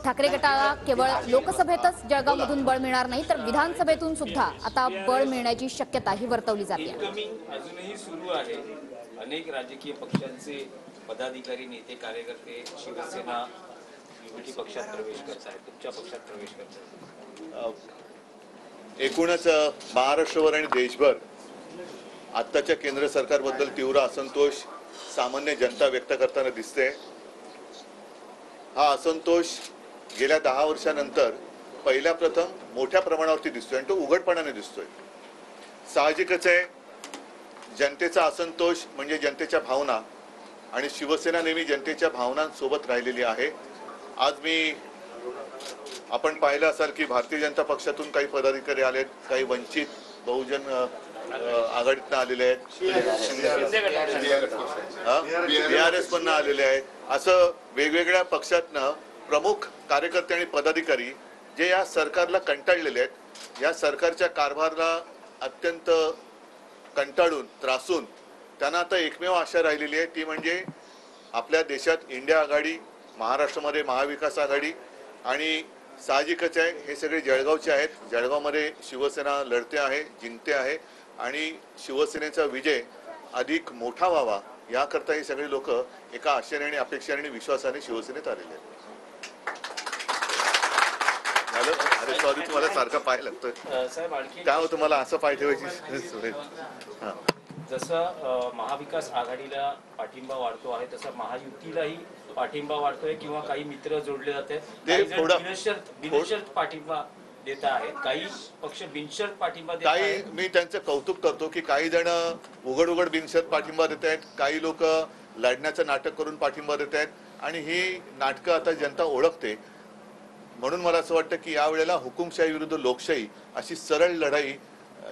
ठाकरे गटाला केवळ लोकसभेतच जळगावमधून बळ मिळणार नाही तर विधानसभेतून सुद्धा आता बळ मिळण्याची शक्यता ही वर्तवली जाते। इनकमिंग अजूनही सुरू आहे। अनेक राजकीय पक्षांचे पदाधिकारी, नेते, कार्यकर्ते शिवसेना युनिटी पक्षात प्रवेश करत आहेत, तुमच्या पक्षात प्रवेश करत आहेत। एकूणच महाराष्ट्रभर आणि देशभर आत्ताच्या केंद्र सरकारबद्दल तीव्र असंतोष सामान्य जनता व्यक्त करताना दिसते। हा असंतोष गेल्या 10 वर्षांनंतर पहिल्या प्रथम मोठ्या प्रमाणावरती दिसतोय आणि तो उघडपणाने दिसतोय। साहजिकच आहे, जनतेचा असंतोष म्हणजे जनतेच्या भावना आणि शिवसेना नेहमी जनतेच्या भावनांसोबत राहिलेली आहे। आज आपण पाहिलं असाल की भारतीय जनता पक्षातून काही पदाधिकारी आलेत, काही वंचित बहुजन आघाडीतनं आलेले आहेत, BRS मधनं आलेले आहेत। असं वेगवेगळ्या पक्षातनं प्रमुख कार्यकर्ते आणि पदाधिकारी जे या सरकारला कंटाळलेले आहेत, या सरकारच्या कारभाराला अत्यंत कंटाळून त्रासून त्यांना आता एकमेव आशा राहिलेली आहे, ती म्हणजे आपल्या देशात इंडिया आघाडी, महाराष्ट्रामध्ये महाविकास आघाडी आणि साहजिकच आहे हे सगळे जळगावचे आहेत। जळगावमध्ये शिवसेना लढते आहे, जिंकते आहे आणि शिवसेनेचा विजय अधिक मोठा व्हावा याकरता हे सगळे लोक एका आशेने आणि अपेक्षेने आणि विश्वासाने शिवसेनेत आलेले आहेत। अरे सॉरी, तुम्हाला सारखा पाय लागतोय साहेब, आणखी काय होतं, मला असं पाय ठेवायची। जसं महाविकास आघाडीला पाठिंबा वाढतो आहे तसं महायुतीलाही पाठिंबा वाढतोय किंवा काही मित्र जोडले जात आहेत, बिनशर्त पाठिंबा देत आहेत, काही पक्ष बिनशर्त पाठिंबा देत आहेत। मी त्यांचं कौतुक करतो की काही जण उघड बिनशर्त पाठिंबा देत आहेत, काही लोक लढण्याचं नाटक करून पाठिंबा देत आहेत आणि ही नाटकं आता जनता ओळखते। म्हणून मला असं वाटतं की यावेळेला हुकुमशाही विरुद्ध लोकशाही अशी सरळ लढाई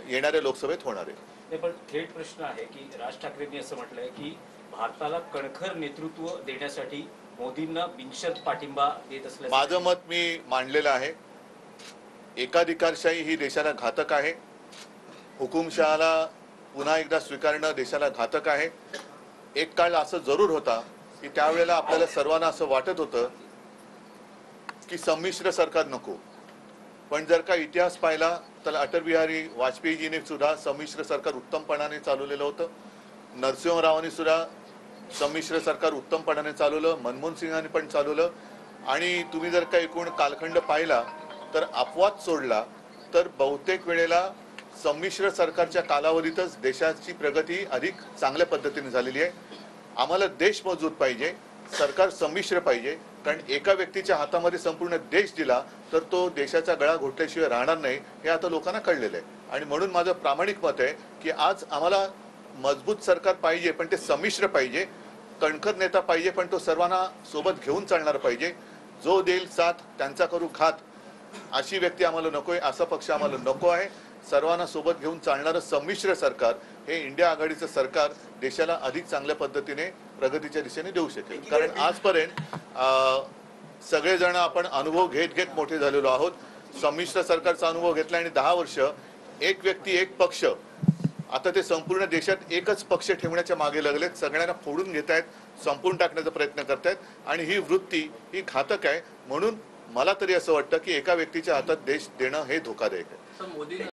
येणाऱ्या लोकसभेत होणार आहे। पण थेट प्रश्न आहे की राज ठाकरेंनी असं म्हटलंय की भारताला कणखर नेतृत्व देण्यासाठी मोदींना बिनशर्त पाठिंबा देत असल्याचं माझं मत मी मांडलेलं आहे। एकाधिकारशाही ही देशाला घातक आहे, हुकुमशहाला पुन्हा एकदा स्वीकारणं देशाला घातक आहे। एक काळ असं जरूर होता की त्यावेळेला आपल्याला सर्वांना असं वाटत होतं की संमिश्र सरकार नको, पण जर का इतिहास पाहिला तर अटल बिहारी वाजपेयीजीने सुद्धा संमिश्र सरकार उत्तमपणाने चालवलेलं होतं, नरसिंहरावांनी सुद्धा संमिश्र सरकार उत्तमपणाने चालवलं, मनमोहन सिंगांनी पण चालवलं आणि तुम्ही जर का एकूण कालखंड पाहिला तर अपवाद सोडला तर बहुतेक वेळेला संमिश्र सरकारच्या कालावधीतच देशाची प्रगती अधिक चांगल्या पद्धतीने झालेली आहे। आम्हाला देश मजबूत पाहिजे, सरकार संमिश्र पाहिजे, कारण एका व्यक्तीच्या हातामध्ये संपूर्ण देश दिला तर तो देशाचा गळा घोटल्याशिवाय राहणार नाही हे आता लोकांना कळलेलं आहे। आणि म्हणून माझं प्रामाणिक मत आहे की आज आम्हाला मजबूत सरकार पाहिजे, पण ते संमिश्र पाहिजे, कणखर नेता पाहिजे, पण तो सर्वांना सोबत घेऊन चालणार पाहिजे। जो देईल साथ त्यांचा करू घात अशी व्यक्ती आम्हाला नकोय, असा पक्ष आम्हाला नको आहे। सर्वांना सोबत घेऊन चालणारं संमिश्र सरकार हे इंडिया आघाडीचं सरकार देशाला अधिक चांगल्या पद्धतीने प्रगतीच्या दिशेने देऊ शकेल। कारण आजपर्यंत सगळेजण आपण अनुभव घेत मोठे झालेलो आहोत। संमिश्र सरकारचा अनुभव घेतला आणि 10 वर्ष एक व्यक्ती एक पक्ष, आता ते संपूर्ण देशात एकच पक्ष ठेवण्याच्या मागे लागलेत, सगळ्यांना फोडून घेत आहेत, संपून टाकण्याचा प्रयत्न करतायत आणि ही वृत्ती ही घातक आहे। म्हणून मला तरी असं वाटतं की एका व्यक्तीच्या हातात देश देणं हे धोकादायक आहे।